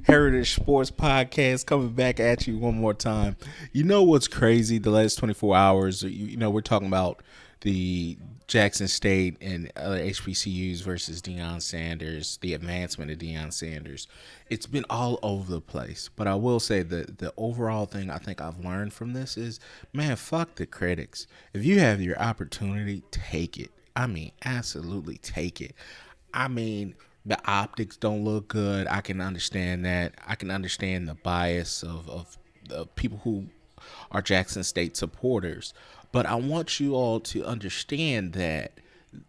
Heritage Sports Podcast coming back at you one more time. You know what's crazy? The last 24 hours, we're talking about the Jackson State and other HBCUs versus Deion Sanders, the advancement of Deion Sanders. It's been all over the place. But I will say that the overall thing I think I've learned from this is, man, fuck the critics. If you have your opportunity, take it. I mean, absolutely take it. I mean, the optics don't look good. I can understand that. I can understand the bias of the people who are Jackson State supporters. But I want you all to understand that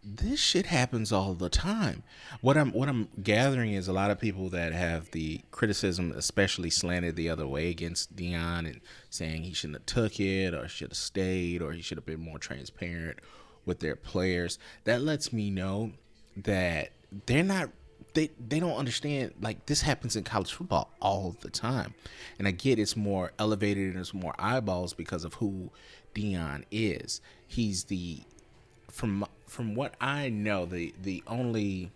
this shit happens all the time. What I'm gathering is a lot of people that have the criticism, especially slanted the other way against Dion and saying he shouldn't have took it or should have stayed or he should have been more transparent with their players. That lets me know that they're not they don't understand, like, this happens in college football all the time. And I get it's more elevated and it's more eyeballs because of who Dion is. He's the from what I know, the only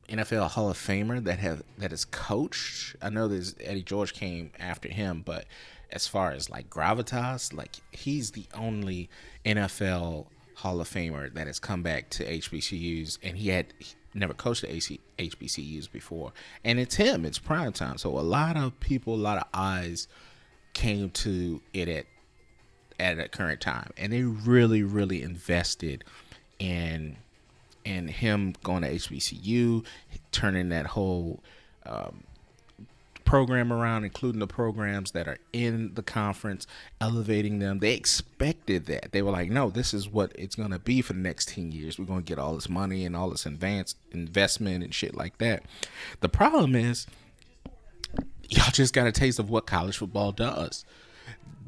NFL Hall of Famer that has coached. I know there's Eddie George came after him, but as far as like gravitas, like, he's the only NFL Hall of Famer that has come back to HBCUs, and he never coached the HBCUs before, and it's him. It's prime time, so a lot of people, a lot of eyes came to it at a current time, and they really, really invested in him going to HBCU, turning that whole program around, including the programs that are in the conference, elevating them. They expected that. They were like, no, this is what it's going to be for the next 10 years. We're going to get all this money and all this advanced investment and shit like that. The problem is, y'all just got a taste of what college football does.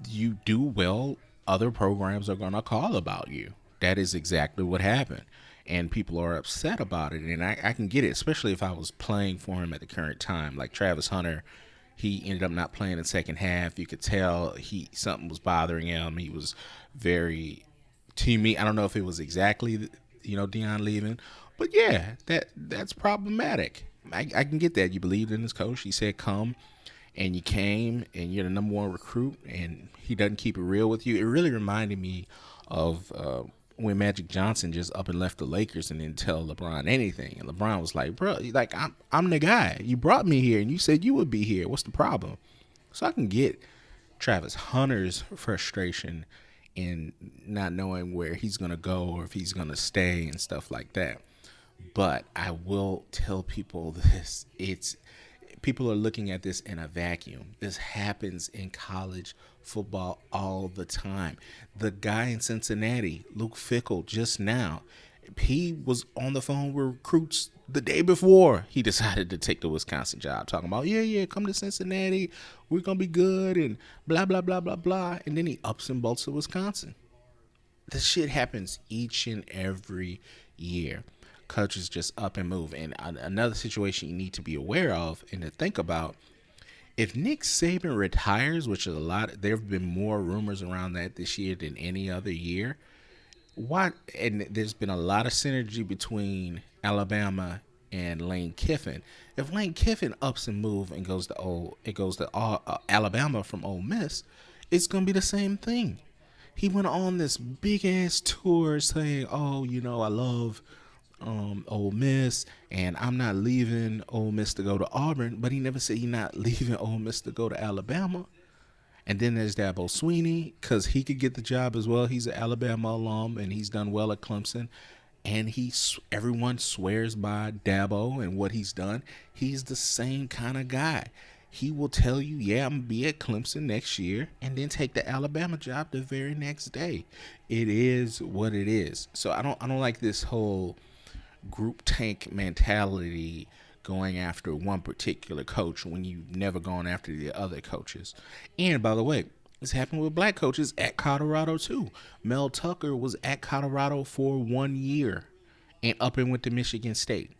You do well, other programs are going to call about you. That is exactly what happened. And people are upset about it. And I can get it, especially if I was playing for him at the current time. Like Travis Hunter, he ended up not playing in the second half. You could tell something was bothering him. He was very, to me, I don't know if it was exactly, Deion leaving. But yeah, that's problematic. I can get that. You believed in his coach. He said come, and you came, and you're the number one recruit, and he doesn't keep it real with you. It really reminded me of when Magic Johnson just up and left the Lakers and didn't tell LeBron anything. And LeBron was like, bro, like, I'm the guy. You brought me here, and you said you would be here. What's the problem? So I can get Travis Hunter's frustration in not knowing where he's going to go or if he's going to stay and stuff like that. But I will tell people this. People are looking at this in a vacuum. This happens in college football all the time. The guy in Cincinnati, Luke Fickell, just now, he was on the phone with recruits the day before he decided to take the Wisconsin job, talking about, yeah, come to Cincinnati, we're going to be good, and blah, blah, blah, blah, blah. And then he ups and bolts to Wisconsin. This shit happens each and every year. Coaches just up and move. And another situation you need to be aware of and to think about, if Nick Saban retires, which is there have been more rumors around that this year than any other year. And there's been a lot of synergy between Alabama and Lane Kiffin. If Lane Kiffin ups and move and goes to Alabama from Ole Miss, it's gonna be the same thing. He went on this big ass tour saying, "Oh, I love Ole Miss, and I'm not leaving Ole Miss to go to Auburn," but he never said he's not leaving Ole Miss to go to Alabama. And then there's Dabo Swinney, because he could get the job as well. He's an Alabama alum, and he's done well at Clemson. And everyone swears by Dabo and what he's done. He's the same kind of guy. He will tell you, yeah, I'm going to be at Clemson next year, and then take the Alabama job the very next day. It is what it is. So I don't like this whole group tank mentality, going after one particular coach when you've never gone after the other coaches. And by the way, it's happened with black coaches at Colorado too. Mel Tucker was at Colorado for 1 year and up and went to Michigan State.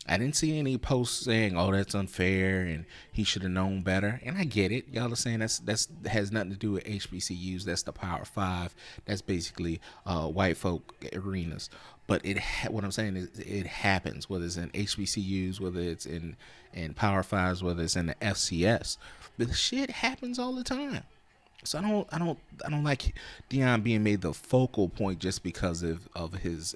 I didn't see any posts saying, "Oh, that's unfair," and he should have known better. And I get it. Y'all are saying that's has nothing to do with HBCUs. That's the Power Five. That's basically white folk arenas. But what I'm saying is, it happens. Whether it's in HBCUs, whether it's in Power Fives, whether it's in the FCS, but the shit happens all the time. So I don't like Deion being made the focal point just because of his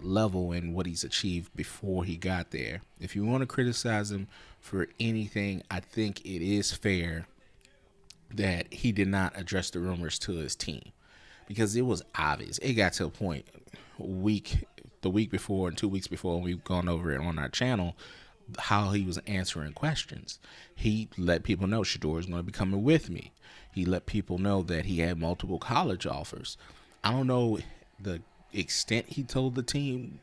level and what he's achieved before he got there. If you want to criticize him for anything, I think it is fair that he did not address the rumors to his team, because it was obvious. It got to a point the week before and 2 weeks before, we've gone over it on our channel, how he was answering questions. He let people know Shador is going to be coming with me. He let people know that he had multiple college offers. I don't know the extent he told the team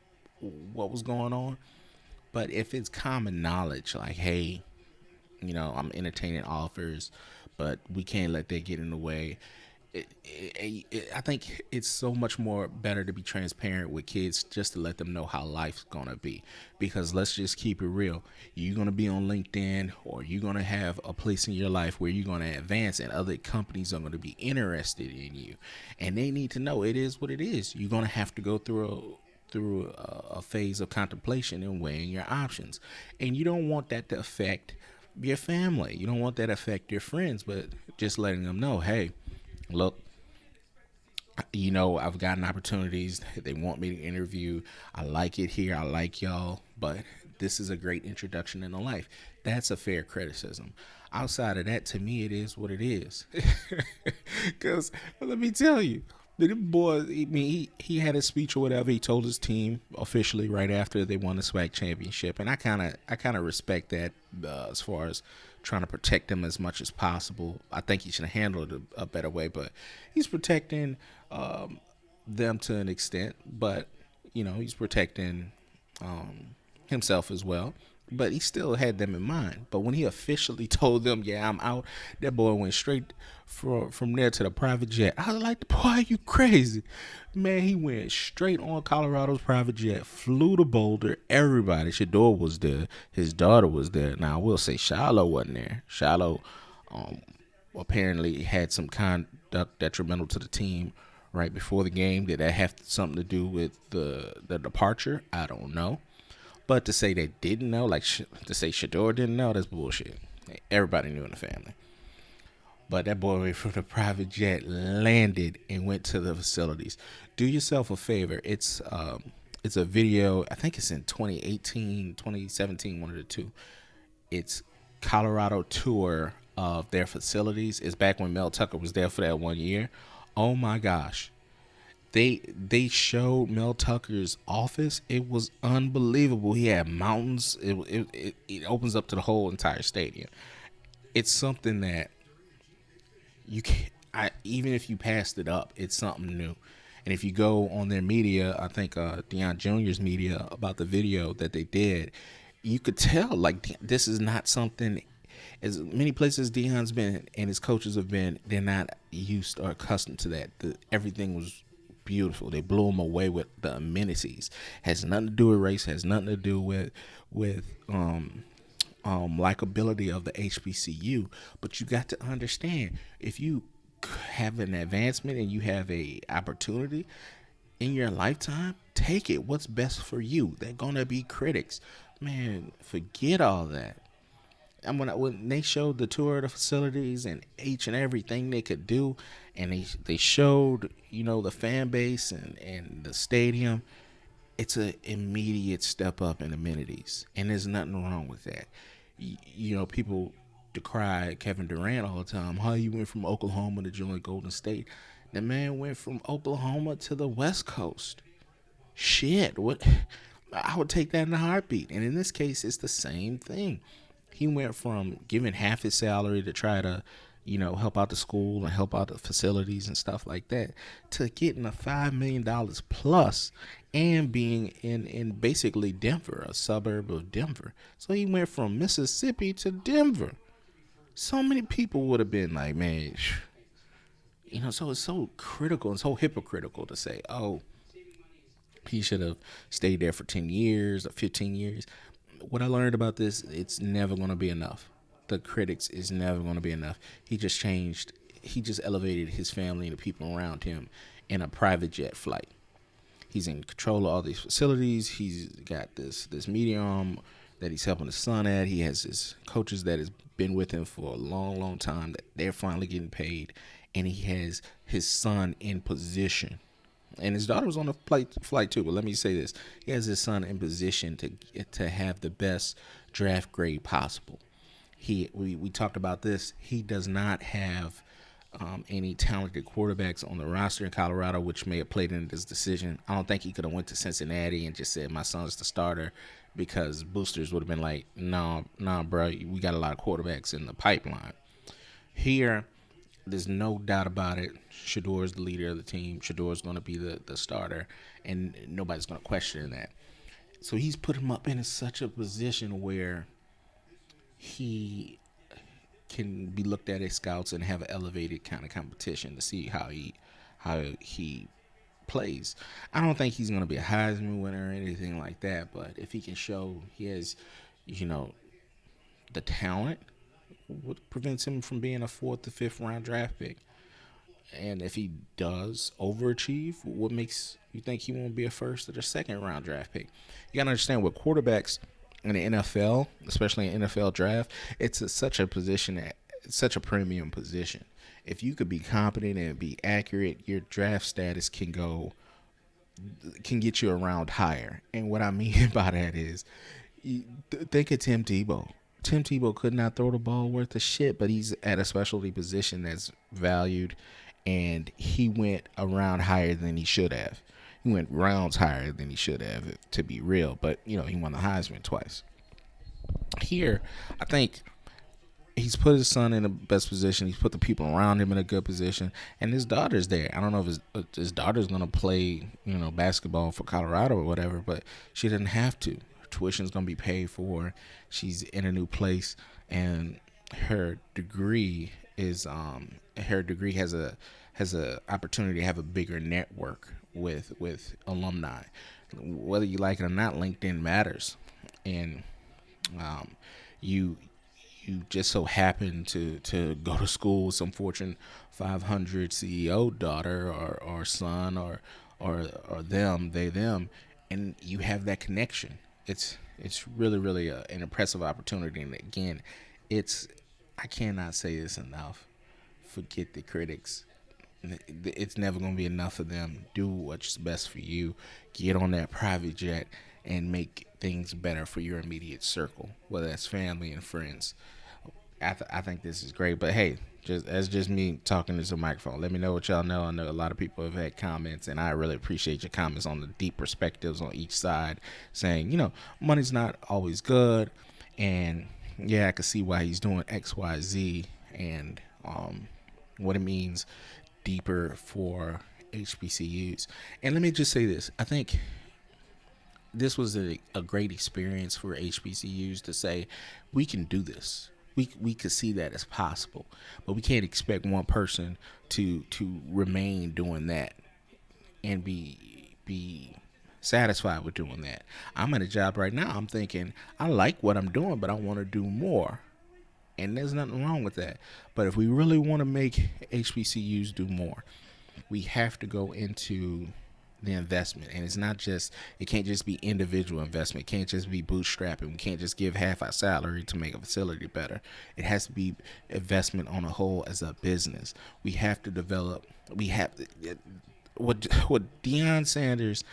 what was going on, but if it's common knowledge, like, hey, I'm entertaining offers, but we can't let that get in the way. I think it's so much more better to be transparent with kids, just to let them know how life's gonna be. Because let's just keep it real. You're gonna be on LinkedIn, or you're gonna have a place in your life where you're gonna advance, and other companies are gonna be interested in you, and they need to know it is what it is. You're gonna have to go through a phase of contemplation and weighing your options, and you don't want that to affect your family. You don't want that to affect your friends, but just letting them know, hey, look, I've gotten opportunities. They want me to interview. I like it here. I like y'all, but this is a great introduction into life. That's a fair criticism. Outside of that, to me, it is what it is. Because let me tell you, the boy, I mean, he had a speech or whatever. He told his team officially right after they won the SWAC championship, and I kind of respect that, as far as trying to protect them as much as possible. I think he should have handled it a better way, but he's protecting them to an extent, but he's protecting himself as well. But he still had them in mind. But when he officially told them, "Yeah, I'm out," that boy went straight from there to the private jet. I was like, "Boy, are you crazy?" Man, he went straight on Colorado's private jet, flew to Boulder. Everybody, Shador was there. His daughter was there. Now, I will say Shiloh wasn't there. Shiloh apparently had some conduct detrimental to the team right before the game. Did that have something to do with the departure? I don't know. But to say they didn't know, like to say Shador didn't know, that's bullshit. Everybody knew in the family. But that boy from the private jet landed and went to the facilities. Do yourself a favor. It's a video. I think it's in 2018, 2017, one of the two. It's Colorado tour of their facilities. It's back when Mel Tucker was there for that 1 year. Oh my gosh. They showed Mel Tucker's office. It was unbelievable. He had mountains. It opens up to the whole entire stadium. It's something that you can even if you passed it up, it's something new. And if you go on their media, I think Deion Jr.'s media, about the video that they did, you could tell like this is not something. As many places Deion's been and his coaches have been, they're not used or accustomed to that. Everything was beautiful. They blew him away with the amenities. Has nothing to do with race. Has nothing to do with likability of the HBCU. But you got to understand, if you have an advancement and you have a opportunity in your lifetime, take it. What's best for you? They're gonna be critics. Man, forget all that. And when they showed the tour of the facilities and each and everything they could do, and they showed the fan base and the stadium, it's an immediate step up in amenities, and there's nothing wrong with that. People decry Kevin Durant all the time. How you went from Oklahoma to join Golden State? The man went from Oklahoma to the West Coast. Shit, what? I would take that in a heartbeat. And in this case, it's the same thing. He went from giving half his salary to try to, help out the school and help out the facilities and stuff like that, to getting a $5 million plus and being in basically Denver, a suburb of Denver. So he went from Mississippi to Denver. So many people would have been like, man, so it's so critical and so hypocritical to say, oh, He should have stayed there for 10 years or 15 years. What I learned about this, it's never going to be enough. The critics is never going to be enough. He just elevated his family and the people around him in a private jet flight. He's in control of all these facilities. He's got this media arm that he's helping his son at. He has his coaches that has been with him for a long, long time that they're finally getting paid, and he has his son in position. And his daughter was on the flight too. But let me say this: he has his son in position to have the best draft grade possible. We talked about this. He does not have any talented quarterbacks on the roster in Colorado, which may have played into this decision. I don't think he could have went to Cincinnati and just said, my son's the starter, because boosters would have been like, no, bro, we got a lot of quarterbacks in the pipeline. Here, there's no doubt about it. Shador's the leader of the team. Shador's going to be the starter, and nobody's going to question that. So he's put him up in such a position where he can be looked at as scouts and have an elevated kind of competition to see how he plays. I don't think he's going to be a Heisman winner or anything like that, but if he can show he has, the talent, what prevents him from being a 4th or 5th round draft pick? And if he does overachieve, what makes you think he won't be a 1st or the 2nd round draft pick? You got to understand, with quarterbacks in the NFL, especially in NFL draft, such a position it's such a premium position. If you could be competent and be accurate, your draft status can get you a round higher. And what I mean by that is, think of Tim Tebow. Tim Tebow could not throw the ball worth a shit, but he's at a specialty position that's valued, and he went a round higher than he should have. He went rounds higher than he should have, to be real. But, he won the Heisman twice. Here, I think he's put his son in the best position. He's put the people around him in a good position. And his daughter's there. I don't know if his daughter's going to play, basketball for Colorado or whatever, but she doesn't have to. Her tuition's going to be paid for. She's in a new place. And her degree has a opportunity to have a bigger network with alumni. Whether you like it or not, LinkedIn matters, and you just so happen to go to school with some Fortune 500 CEO daughter or son or them, and you have that connection. It's really an impressive opportunity. And again, I cannot say this enough. Forget the critics. It's never going to be enough of them. Do what's best for you. Get on that private jet and make things better for your immediate circle, whether that's family and friends. I think this is great. But hey, just me talking into a microphone. Let me know what y'all know. I know a lot of people have had comments, and I really appreciate your comments on the deep perspectives on each side, saying, money's not always good, and yeah, I can see why he's doing X, Y, Z, and what it means deeper for HBCUs. And let me just say this. I think this was a great experience for HBCUs to say, we can do this. We could see that as possible. But we can't expect one person to remain doing that and be satisfied with doing that. I'm at a job right now. I'm thinking, I like what I'm doing, but I want to do more. And there's nothing wrong with that. But if we really want to make HBCUs do more, we have to go into the investment. And it can't just be individual investment. It can't just be bootstrapping. We can't just give half our salary to make a facility better. It has to be investment on a whole as a business. We have to develop. What Deion Sanders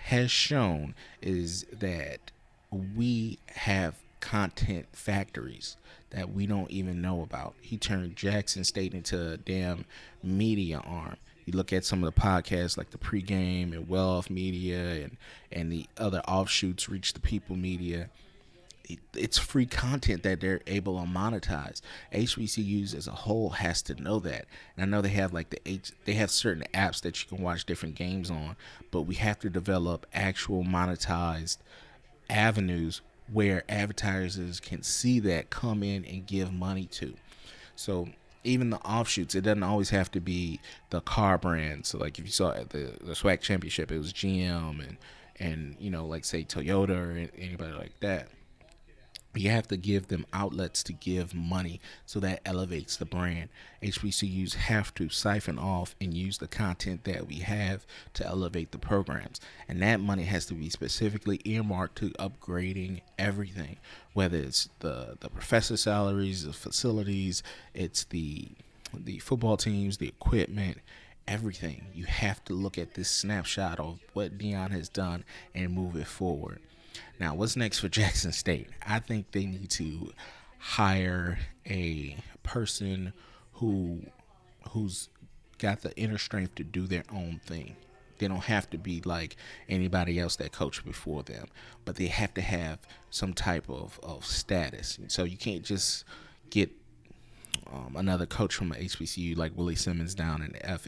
has shown is that we have content factories that we don't even know about. He turned Jackson State into a damn media arm. You look at some of the podcasts like the Pregame and Well Off Media and the other offshoots, Reach the People Media. It's free content that they're able to monetize. HBCUs as a whole has to know that. And I know they have they have certain apps that you can watch different games on, but we have to develop actual monetized avenues where advertisers can see that, come in and give money to. So even the offshoots, it doesn't always have to be the car brand. So like if you saw at the SWAC championship, it was GM and like say Toyota or anybody like that. You have to give them outlets to give money so that elevates the brand. HBCUs have to siphon off and use the content that we have to elevate the programs. And that money has to be specifically earmarked to upgrading everything, whether it's the professor salaries, the facilities, it's the football teams, the equipment, everything. You have to look at this snapshot of what Deion has done and move it forward. Now, what's next for Jackson State? I think they need to hire a person who who's got the inner strength to do their own thing. They don't have to be like anybody else that coached before them, but they have to have some type of status. So you can't just get another coach from an HBCU like Willie Simmons down in F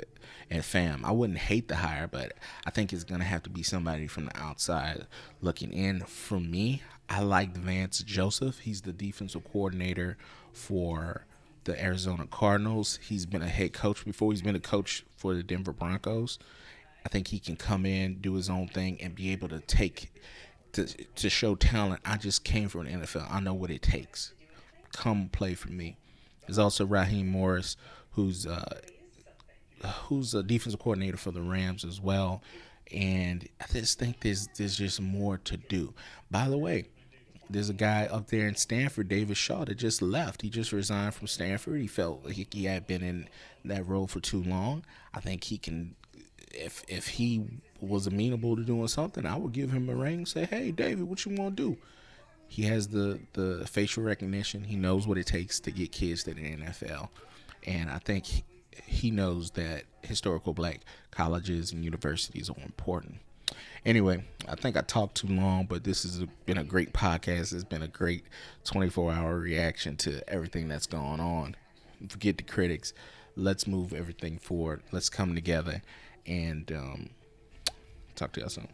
at FAM. I wouldn't hate the hire, but I think it's going to have to be somebody from the outside looking in. For me, I like Vance Joseph. He's the defensive coordinator for the Arizona Cardinals. He's been a head coach before. He's been a coach for the Denver Broncos. I think he can come in, do his own thing, and be able to to show talent. I just came from the NFL. I know what it takes. Come play for me. There's also Raheem Morris, who's a defensive coordinator for the Rams as well. And I just think there's just more to do. By the way, there's a guy up there in Stanford, David Shaw, that just left. He just resigned from Stanford. He felt like he had been in that role for too long. I think he can, if he was amenable to doing something, I would give him a ring and say, hey, David, what you want to do? He has the facial recognition. He knows what it takes to get kids to the NFL. And I think he knows that historical black colleges and universities are important. Anyway, I think I talked too long, but this has been a great podcast. It's been a great 24-hour reaction to everything that's going on. Forget the critics. Let's move everything forward. Let's come together and talk to y'all soon.